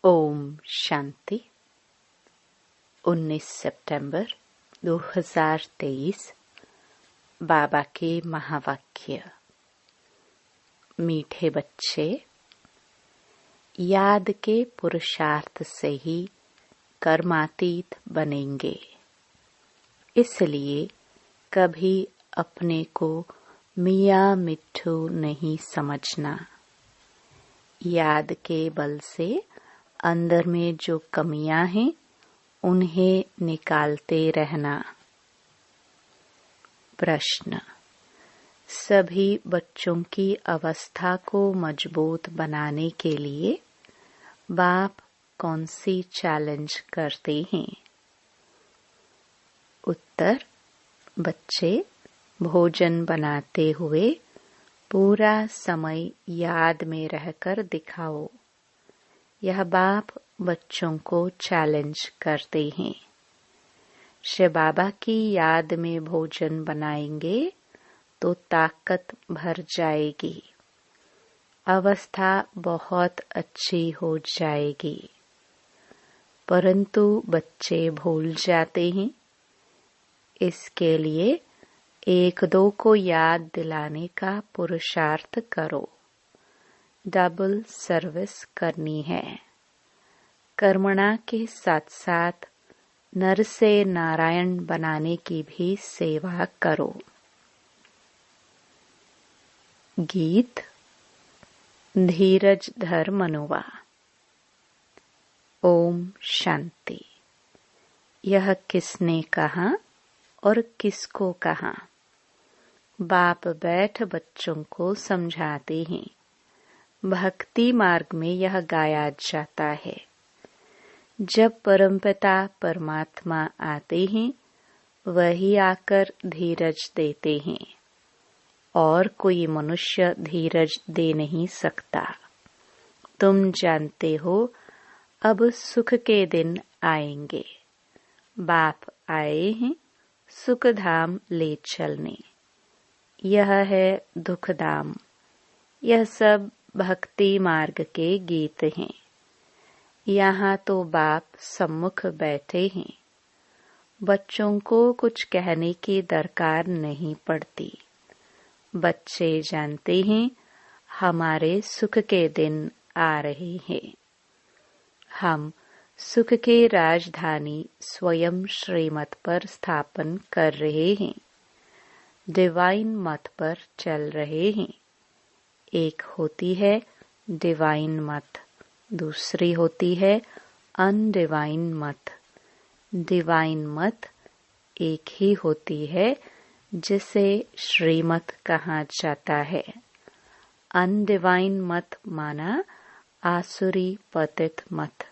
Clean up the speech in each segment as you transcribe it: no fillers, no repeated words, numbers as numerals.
ओम शांति। 19 सितंबर 2023। बाबा के महावाक्य। मीठे बच्चे, याद के पुरुषार्थ से ही कर्मातीत बनेंगे। इसलिए कभी अपने को मियाँ मिट्ठू नहीं समझना। याद के बल से अंदर में जो कमियां हैं उन्हें निकालते रहना। प्रश्न: सभी बच्चों की अवस्था को मजबूत बनाने के लिए बाप कौन सी चैलेंज करते हैं? उत्तर: बच्चे, भोजन बनाते हुए पूरा समय याद में रहकर दिखाओ। यह बाप बच्चों को चैलेंज करते हैं। शिव बाबा की याद में भोजन बनाएंगे तो ताकत भर जाएगी, अवस्था बहुत अच्छी हो जाएगी। परंतु बच्चे भूल जाते हैं। इसके लिए एक दो को याद दिलाने का पुरुषार्थ करो। डबल सर्विस करनी है। कर्मणा के साथ साथ नर से नारायण बनाने की भी सेवा करो। गीत। धीरज धर मनुवा। ओम शांति। यह किसने कहा और किसको कहा? बाप बैठ बच्चों को समझाते हैं। भक्ति मार्ग में यह गाया जाता है। जब परमपिता परमात्मा आते हैं, वही आकर धीरज देते हैं और कोई मनुष्य धीरज दे नहीं सकता। तुम जानते हो अब सुख के दिन आएंगे। बाप आए हैं सुख धाम ले चलने। यह है दुख धाम। यह सब भक्ति मार्ग के गीत हैं। यहाँ तो बाप सम्मुख बैठे हैं। बच्चों को कुछ कहने की दरकार नहीं पड़ती। बच्चे जानते हैं हमारे सुख के दिन आ रहे हैं। हम सुख के राजधानी स्वयं श्रीमत पर स्थापन कर रहे हैं। डिवाइन मत पर चल रहे हैं। एक होती है डिवाइन मत, दूसरी होती है अनडिवाइन मत। डिवाइन मत एक ही होती है जिसे श्रीमत कहा जाता है। अनडिवाइन मत माना आसुरी पतित मत।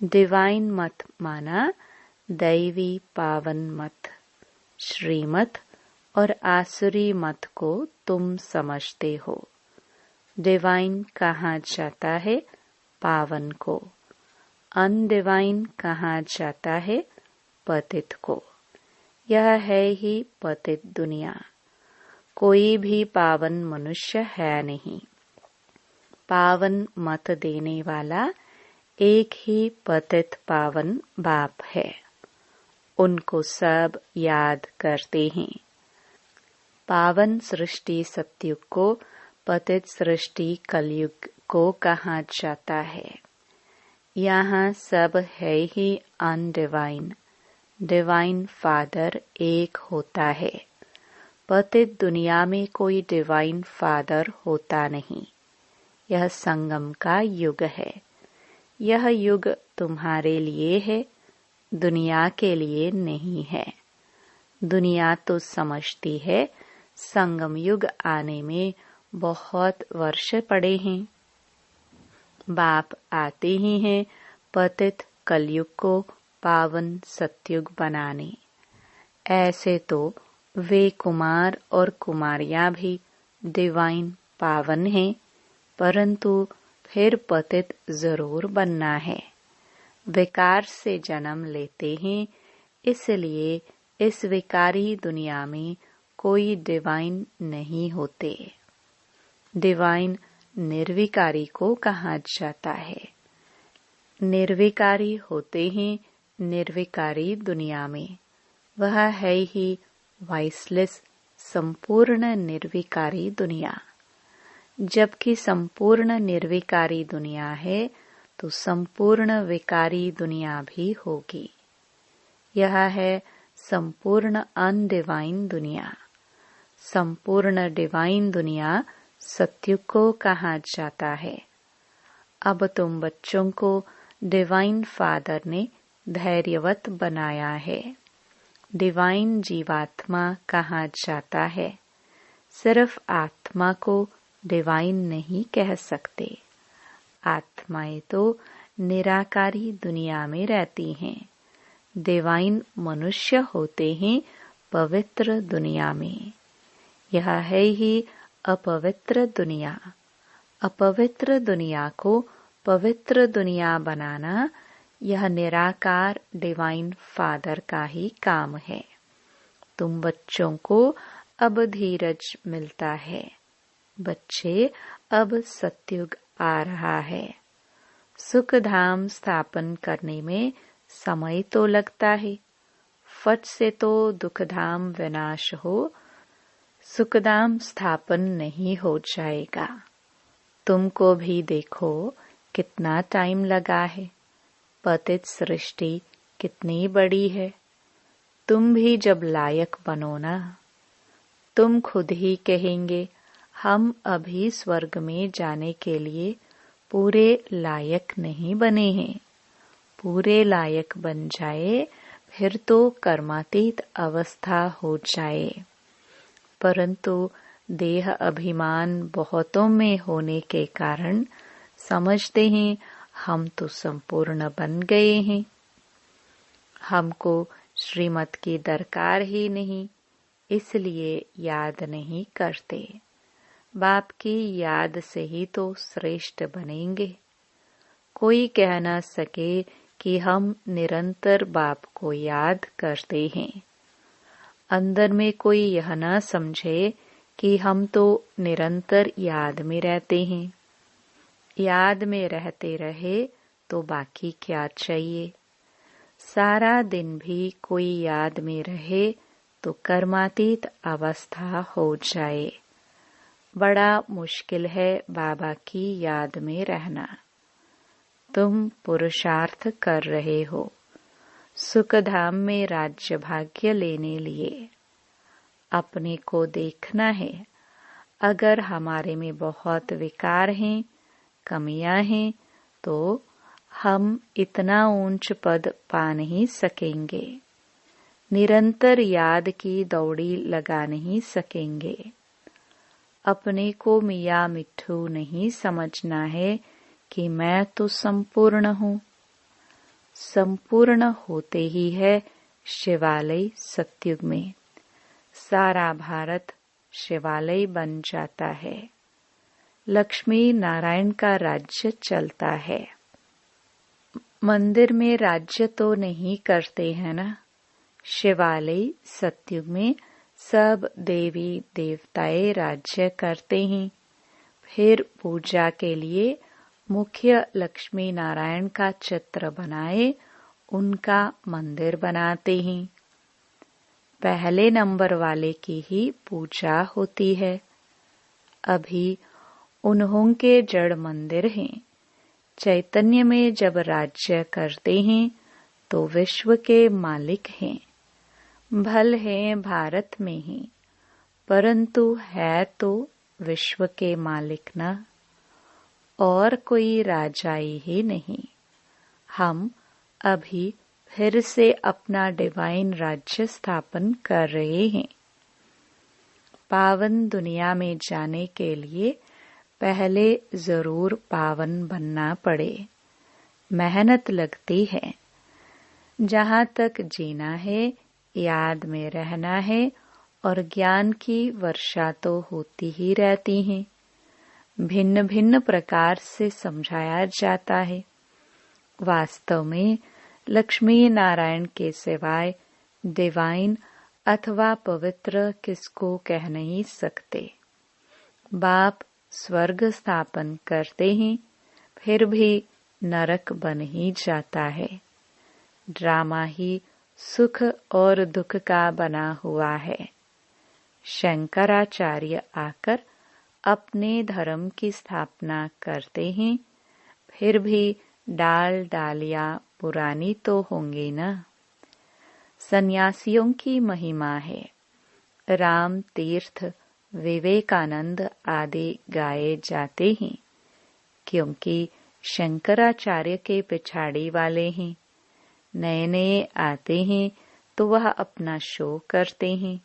डिवाइन मत माना दैवी पावन मत। श्रीमत और आसुरी मत को तुम समझते हो। डिवाइन कहा जाता है पावन को, अनडिवाइन कहा जाता है पतित को। यह है ही पतित दुनिया। कोई भी पावन मनुष्य है नहीं। पावन मत देने वाला एक ही पतित पावन बाप है। उनको सब याद करते हैं। पावन सृष्टि सतयुग को पतित सृष्टि कलयुग को कहा जाता है। यहाँ सब है ही अनडिवाइन। डिवाइन फादर एक होता है। पतित दुनिया में कोई डिवाइन फादर होता नहीं। यह संगम का युग है। यह युग तुम्हारे लिए है, दुनिया के लिए नहीं है। दुनिया तो समझती है संगम युग आने में बहुत वर्ष पड़े हैं। बाप आते ही हैं पतित कलयुग को पावन सतयुग बनाने। ऐसे तो वे कुमार और कुमारियां भी डिवाइन पावन हैं, परंतु फिर पतित जरूर बनना है। विकार से जन्म लेते हैं, इसलिए इस विकारी दुनिया में कोई डिवाइन नहीं होते। डिवाइन निर्विकारी को कहा जाता है। निर्विकारी होते ही निर्विकारी दुनिया में, वह है ही वाइसलेस संपूर्ण निर्विकारी दुनिया। जबकि संपूर्ण निर्विकारी दुनिया है तो संपूर्ण विकारी दुनिया भी होगी। यह है संपूर्ण अनडिवाइन दुनिया। संपूर्ण डिवाइन दुनिया सत्युग को कहा जाता है। अब तुम बच्चों को डिवाइन फादर ने धैर्यवत बनाया है। डिवाइन जीवात्मा कहा जाता है। सिर्फ आत्मा को डिवाइन नहीं कह सकते। आत्माएं तो निराकारी दुनिया में रहती हैं। डिवाइन मनुष्य होते हैं पवित्र दुनिया में। यह है ही अपवित्र दुनिया। अपवित्र दुनिया को पवित्र दुनिया बनाना यह निराकार डिवाइन फादर का ही काम है। तुम बच्चों को अब धीरज मिलता है। बच्चे, अब सत्युग आ रहा है। सुख धाम स्थापन करने में समय तो लगता है। फट से तो दुख धाम विनाश हो, सुखधाम स्थापन नहीं हो जाएगा। तुमको भी देखो कितना टाइम लगा है। पतित सृष्टि कितनी बड़ी है। तुम भी जब लायक बनो ना, तुम खुद ही कहेंगे हम अभी स्वर्ग में जाने के लिए पूरे लायक नहीं बने हैं। पूरे लायक बन जाए फिर तो कर्मातीत अवस्था हो जाए। परंतु देह अभिमान बहुतों में होने के कारण समझते हैं हम तो संपूर्ण बन गए हैं। हमको श्रीमत की दरकार ही नहीं, इसलिए याद नहीं करते। बाप की याद से ही तो श्रेष्ठ बनेंगे। कोई कह न सके कि हम निरंतर बाप को याद करते हैं। अंदर में कोई यह न समझे कि हम तो निरंतर याद में रहते हैं। याद में रहते रहे तो बाकी क्या चाहिए। सारा दिन भी कोई याद में रहे तो कर्मातीत अवस्था हो जाए। बड़ा मुश्किल है बाबा की याद में रहना। तुम पुरुषार्थ कर रहे हो सुखधाम में राज्य भाग्य लेने लिए। अपने को देखना है। अगर हमारे में बहुत विकार हैं, कमियां हैं, तो हम इतना ऊंच पद पा नहीं सकेंगे। निरंतर याद की दौड़ी लगा नहीं सकेंगे। अपने को मियाँ मिट्ठू नहीं समझना है कि मैं तो संपूर्ण हूँ। संपूर्ण होते ही है शिवालय सतयुग में। सारा भारत शिवालय बन जाता है। लक्ष्मी नारायण का राज्य चलता है। मंदिर में राज्य तो नहीं करते हैं ना। शिवालय सतयुग में सब देवी देवताएं राज्य करते हैं। फिर पूजा के लिए मुख्य लक्ष्मी नारायण का चित्र बनाए उनका मंदिर बनाते हैं। पहले नंबर वाले की ही पूजा होती है। अभी उन्हों के जड़ मंदिर हैं। चैतन्य में जब राज्य करते हैं तो विश्व के मालिक हैं। भल है भारत में ही, परंतु है तो विश्व के मालिक न, और कोई राजाई ही नहीं। हम अभी फिर से अपना डिवाइन राज्य स्थापन कर रहे हैं। पावन दुनिया में जाने के लिए पहले जरूर पावन बनना पड़े। मेहनत लगती है। जहाँ तक जीना है, याद में रहना है और ज्ञान की वर्षा तो होती ही रहती है। भिन्न भिन्न प्रकार से समझाया जाता है। वास्तव में लक्ष्मी नारायण के सिवाय डिवाइन अथवा पवित्र किसको कह नहीं सकते। बाप स्वर्ग स्थापन करते हैं, फिर भी नरक बन ही जाता है। ड्रामा ही सुख और दुख का बना हुआ है। शंकराचार्य आकर अपने धर्म की स्थापना करते हैं, फिर भी डाल डालियां पुरानी तो होंगी ना। सन्यासियों की महिमा है। राम तीर्थ, विवेकानंद आदि गाए जाते हैं, क्योंकि शंकराचार्य के पिछाड़ी वाले हैं। नए नए आते हैं तो वह अपना शो करते हैं,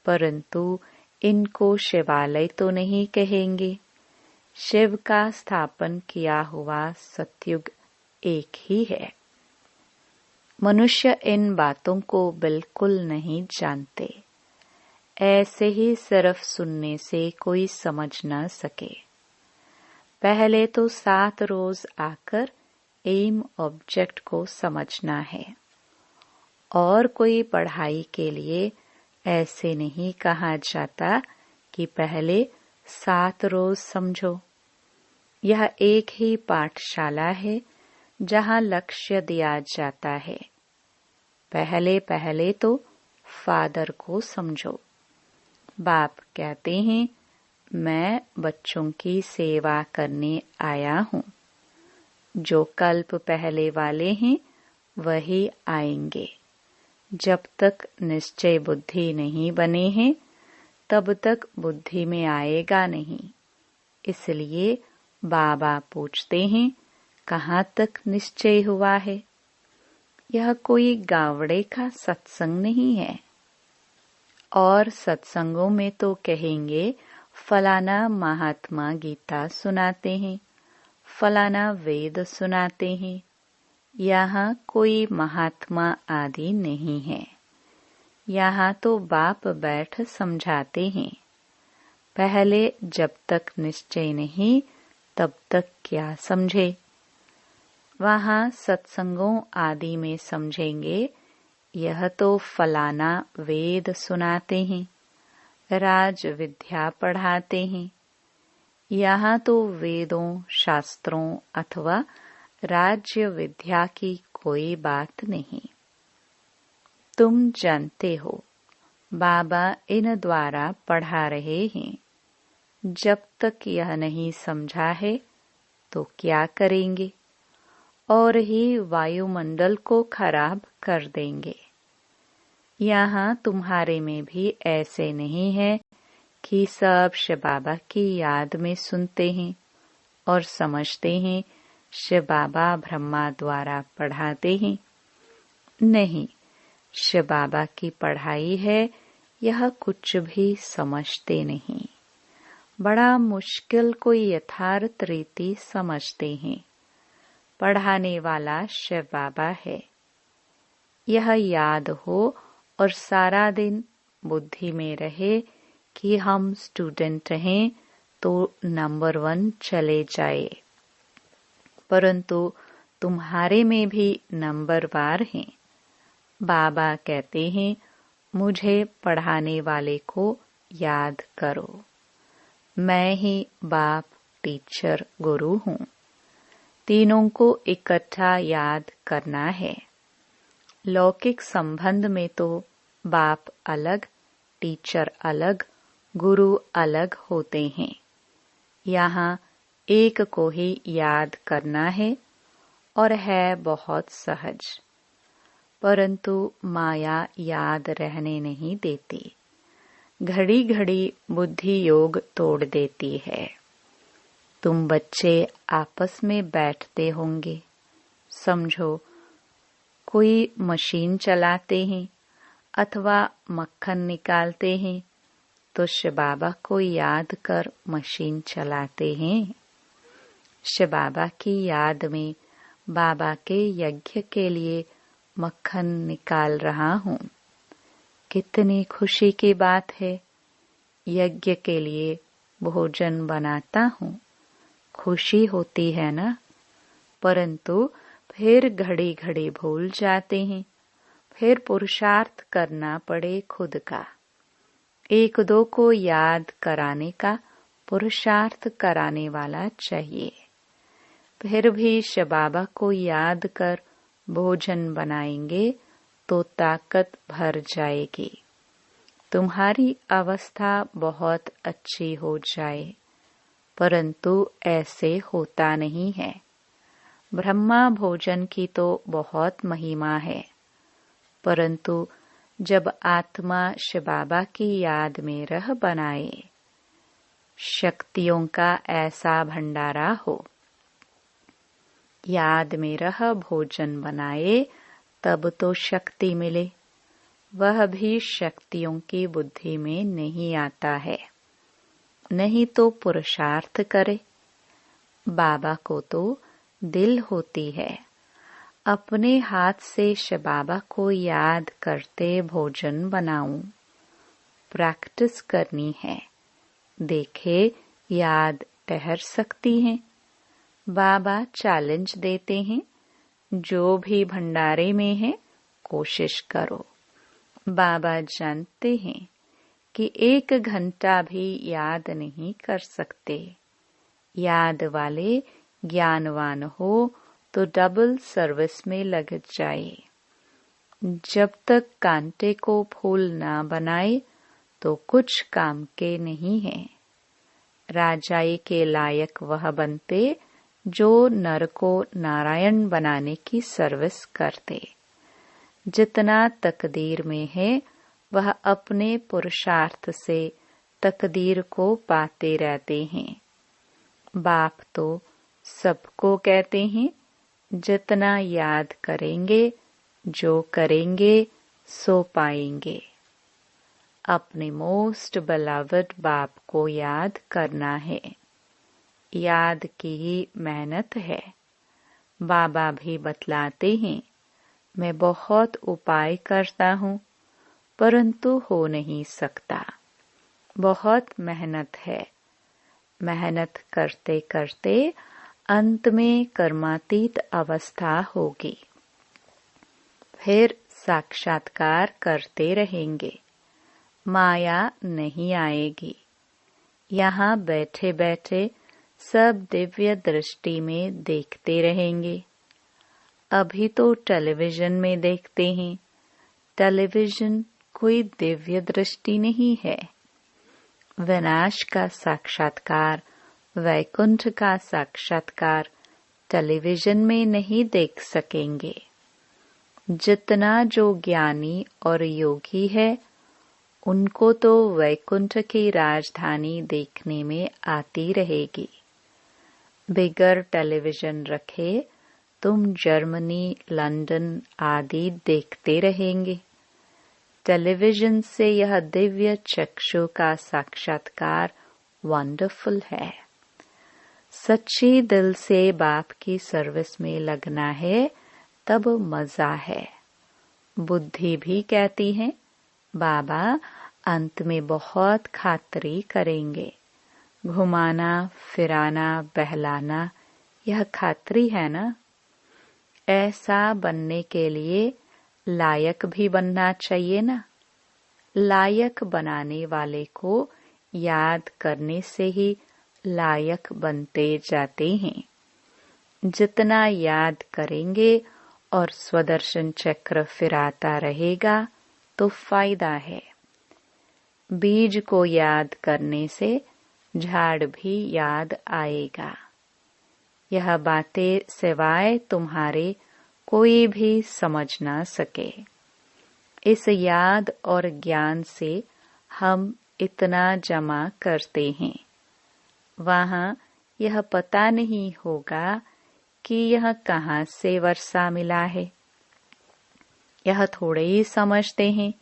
परंतु इनको शिवालय तो नहीं कहेंगे। शिव का स्थापन किया हुआ सतयुग एक ही है। मनुष्य इन बातों को बिल्कुल नहीं जानते। ऐसे ही सिर्फ सुनने से कोई समझ न सके। पहले तो 7 रोज आकर एम ऑब्जेक्ट को समझना है। और कोई पढ़ाई के लिए ऐसे नहीं कहा जाता कि पहले 7 रोज समझो। यह एक ही पाठशाला है जहाँ लक्ष्य दिया जाता है। पहले पहले तो फादर को समझो। बाप कहते हैं, मैं बच्चों की सेवा करने आया हूँ। जो कल्प पहले वाले हैं वही आएंगे। जब तक निश्चय बुद्धि नहीं बने हैं तब तक बुद्धि में आएगा नहीं। इसलिए बाबा पूछते हैं, कहाँ तक निश्चय हुआ है? यह कोई गावड़े का सत्संग नहीं है। और सत्संगों में तो कहेंगे फलाना महात्मा गीता सुनाते हैं, फलाना वेद सुनाते हैं। यहाँ कोई महात्मा आदि नहीं है। यहाँ तो बाप बैठ समझाते हैं। पहले जब तक निश्चय नहीं तब तक क्या समझे। वहाँ सत्संगों आदि में समझेंगे, यह तो फलाना वेद सुनाते हैं, राज विद्या पढ़ाते हैं। यहाँ तो वेदों, शास्त्रों अथवा राज्य विद्या की कोई बात नहीं। तुम जानते हो, बाबा इन द्वारा पढ़ा रहे हैं। जब तक यह नहीं समझा है तो क्या करेंगे? और ही वायुमंडल को खराब कर देंगे। यहाँ तुम्हारे में भी ऐसे नहीं है कि सब शिव बाबा की याद में सुनते हैं और समझते हैं शिव बाबा ब्रह्मा द्वारा पढ़ाते हैं। नहीं, शिव बाबा की पढ़ाई है, यह कुछ भी समझते नहीं। बड़ा मुश्किल कोई यथार्थ रीति समझते हैं। पढ़ाने वाला शिव बाबा है। यह याद हो और सारा दिन बुद्धि में रहे कि हम स्टूडेंट हैं तो नंबर 1 चले जाए। परंतु तुम्हारे में भी नंबरवार हैं। बाबा कहते हैं, मुझे पढ़ाने वाले को याद करो। मैं ही बाप, टीचर, गुरु हूँ। तीनों को इकट्ठा याद करना है। लौकिक संबंध में तो बाप अलग, टीचर अलग, गुरु अलग होते हैं। यहाँ एक को ही याद करना है और है बहुत सहज। परंतु माया याद रहने नहीं देती। घड़ी घड़ी बुद्धि योग तोड़ देती है। तुम बच्चे आपस में बैठते होंगे। समझो, कोई मशीन चलाते हैं अथवा मक्खन निकालते हैं तो शिव बाबा को याद कर मशीन चलाते हैं। शिव बाबा की याद में बाबा के यज्ञ के लिए मक्खन निकाल रहा हूँ। कितनी खुशी की बात है। यज्ञ के लिए भोजन बनाता हूँ, खुशी होती है ना। परंतु फिर घड़ी घड़ी भूल जाते हैं। फिर पुरुषार्थ करना पड़े खुद का। 1-2 को याद कराने का पुरुषार्थ कराने वाला चाहिए। फिर भी शिव बाबा को याद कर भोजन बनाएंगे तो ताकत भर जाएगी। तुम्हारी अवस्था बहुत अच्छी हो जाए, परंतु ऐसे होता नहीं है। ब्रह्मा भोजन की तो बहुत महिमा है, परंतु जब आत्मा शिव बाबा की याद में रह बनाए, शक्तियों का ऐसा भंडारा हो, याद में रह भोजन बनाए तब तो शक्ति मिले। वह भी शक्तियों की बुद्धि में नहीं आता है, नहीं तो पुरुषार्थ करे। बाबा को तो दिल होती है, अपने हाथ से शिव बाबा को याद करते भोजन बनाऊं। प्रैक्टिस करनी है, देखे याद ठहर सकती है। बाबा चैलेंज देते हैं, जो भी भंडारे में है कोशिश करो। बाबा जानते हैं कि 1 घंटा भी याद नहीं कर सकते। याद वाले ज्ञानवान हो तो डबल सर्विस में लग जाए। जब तक कांटे को फूल ना बनाए तो कुछ काम के नहीं है। राजाई के लायक वह बनते जो नर को नारायण बनाने की सर्विस करते। जितना तकदीर में है वह अपने पुरुषार्थ से तकदीर को पाते रहते हैं। बाप तो सबको कहते हैं, जितना याद करेंगे, जो करेंगे सो पाएंगे। अपने मोस्ट बिलवड बाप को याद करना है। याद की ही मेहनत है। बाबा भी बतलाते हैं, मैं बहुत उपाय करता हूँ, परंतु हो नहीं सकता। बहुत मेहनत है। मेहनत करते करते अंत में कर्मातीत अवस्था होगी। फिर साक्षात्कार करते रहेंगे, माया नहीं आएगी। यहाँ बैठे बैठे सब दिव्य दृष्टि में देखते रहेंगे। अभी तो टेलीविजन में देखते हैं। टेलीविजन कोई दिव्य दृष्टि नहीं है। विनाश का साक्षात्कार, वैकुंठ का साक्षात्कार टेलीविजन में नहीं देख सकेंगे। जितना जो ज्ञानी और योगी है, उनको तो वैकुंठ की राजधानी देखने में आती रहेगी। बिगर टेलीविजन रखे तुम जर्मनी, लंदन आदि देखते रहेंगे। टेलीविजन से यह दिव्य चक्षु का साक्षात्कार वंडरफुल है। सच्ची दिल से बाप की सर्विस में लगना है, तब मजा है। बुद्धि भी कहती है, बाबा अंत में बहुत खातरी करेंगे। घुमाना, फिराना, बहलाना, यह खातरी है ना। ऐसा बनने के लिए लायक भी बनना चाहिए ना। लायक बनाने वाले को याद करने से ही लायक बनते जाते हैं। जितना याद करेंगे और स्वदर्शन चक्र फिराता रहेगा तो फायदा है। बीज को याद करने से झाड़ भी याद आएगा। यह बातें सिवाय तुम्हारे कोई भी समझ ना सके। इस याद और ज्ञान से हम इतना जमा करते हैं। वहाँ यह पता नहीं होगा कि यह कहाँ से वर्षा मिला है। यह थोड़े ही समझते हैं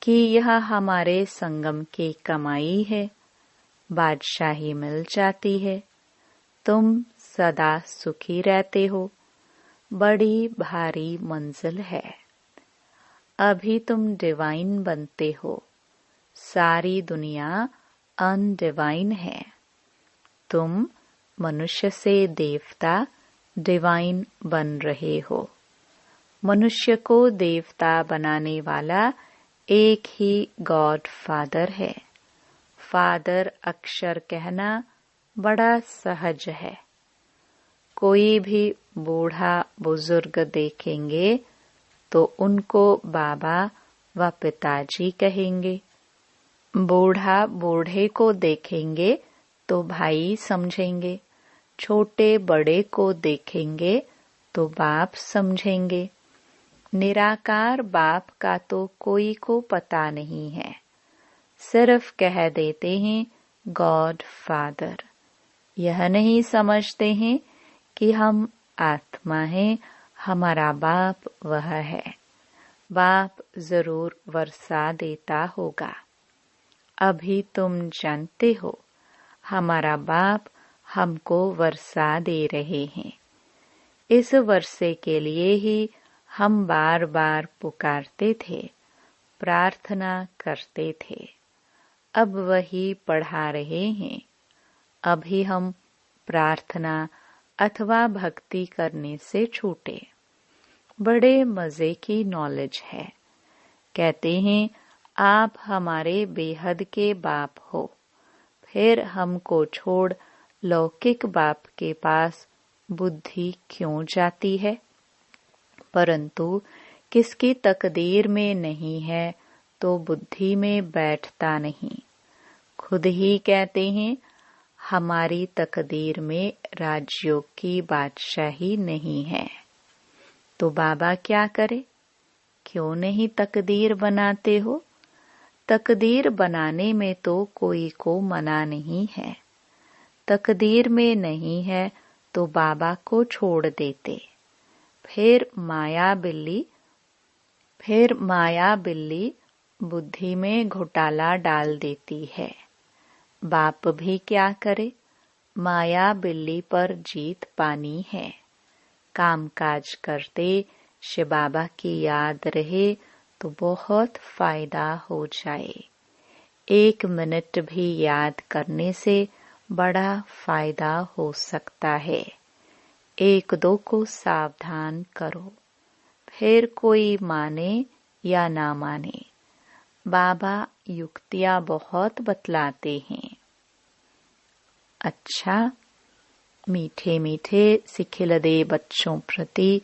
कि यह हमारे संगम की कमाई है। बादशाही मिल जाती है, तुम सदा सुखी रहते हो। बड़ी भारी मंजिल है। अभी तुम डिवाइन बनते हो। सारी दुनिया अनडिवाइन है। तुम मनुष्य से देवता डिवाइन बन रहे हो। मनुष्य को देवता बनाने वाला एक ही गॉड फादर है। फादर अक्षर कहना बड़ा सहज है। कोई भी बूढ़ा बुजुर्ग देखेंगे तो उनको बाबा व पिताजी कहेंगे। बूढ़ा बूढ़े को देखेंगे तो भाई समझेंगे। छोटे बड़े को देखेंगे तो बाप समझेंगे। निराकार बाप का तो कोई को पता नहीं है, सिर्फ कह देते हैं गॉड फादर। यह नहीं समझते हैं कि हम आत्मा हैं, हमारा बाप वह है। बाप जरूर वर्षा देता होगा। अभी तुम जानते हो हमारा बाप हमको वर्षा दे रहे हैं। इस वर्षे के लिए ही हम बार बार पुकारते थे, प्रार्थना करते थे। अब वही पढ़ा रहे हैं। अभी हम प्रार्थना अथवा भक्ति करने से छूटे। बड़े मजे की नॉलेज है। कहते हैं आप हमारे बेहद के बाप हो। फिर हमको छोड़ लौकिक बाप के पास बुद्धि क्यों जाती है? परंतु किसकी तकदीर में नहीं है तो बुद्धि में बैठता नहीं। खुद ही कहते हैं हमारी तकदीर में राजयोग की बादशाही नहीं है। तो बाबा क्या करे? क्यों नहीं तकदीर बनाते हो? तकदीर बनाने में तो कोई को मना नहीं है। तकदीर में नहीं है तो बाबा को छोड़ देते। फिर माया बिल्ली बुद्धि में घोटाला डाल देती है। बाप भी क्या करे? माया बिल्ली पर जीत पानी है। कामकाज करते शिव बाबा की याद रहे तो बहुत फायदा हो जाए। 1 मिनट भी याद करने से बड़ा फायदा हो सकता है। 1-2 को सावधान करो, फिर कोई माने या ना माने। बाबा युक्तियां बहुत बतलाते हैं। अच्छा, मीठे मीठे सिखिलदे बच्चों प्रति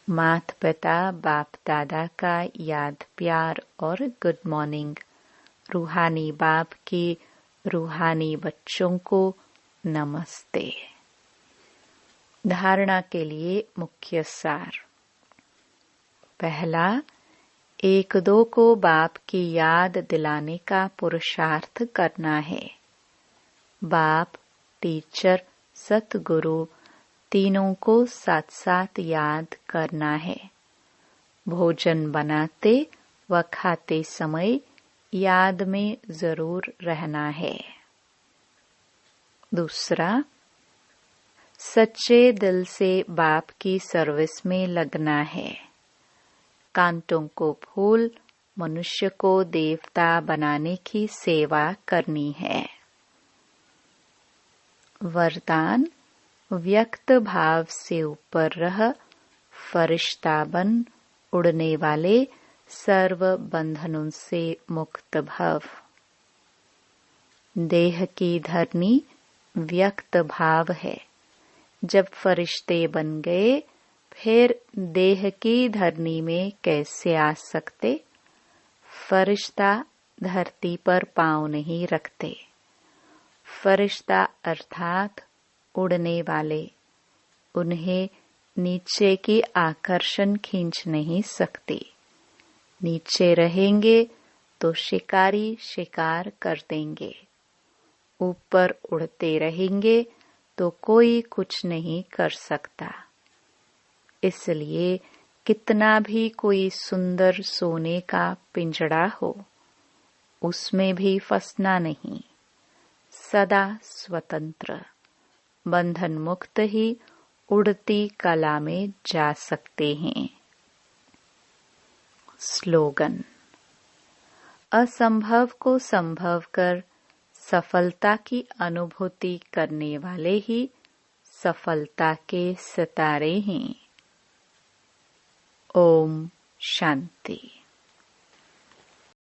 माता पिता बाप दादा का याद प्यार और गुड मॉर्निंग। रूहानी बाप की रूहानी बच्चों को नमस्ते। धारणा के लिए मुख्य सार। पहला, 1-2 को बाप की याद दिलाने का पुरुषार्थ करना है। बाप, टीचर, सतगुरु तीनों को साथ साथ याद करना है। भोजन बनाते व खाते समय याद में जरूर रहना है। दूसरा, सच्चे दिल से बाप की सर्विस में लगना है। कांटों को फूल, मनुष्य को देवता बनाने की सेवा करनी है। वरदान, व्यक्त भाव से ऊपर रह, फरिश्ता बन, उड़ने वाले सर्व बंधनों से मुक्त भव। देह की धरनी व्यक्त भाव है। जब फरिश्ते बन गए फिर देह की धरनी में कैसे आ सकते? फरिश्ता धरती पर पांव नहीं रखते। फरिश्ता अर्थात उड़ने वाले, उन्हें नीचे की आकर्षण खींच नहीं सकती। नीचे रहेंगे तो शिकारी शिकार कर देंगे। ऊपर उड़ते रहेंगे तो कोई कुछ नहीं कर सकता। इसलिए कितना भी कोई सुंदर सोने का पिंजड़ा हो, उसमें भी फंसना नहीं। सदा स्वतंत्र, बंधन मुक्त ही उड़ती कला में जा सकते हैं। स्लोगन, असंभव को संभव कर सफलता की अनुभूति करने वाले ही सफलता के सितारे हैं। ओम शांति।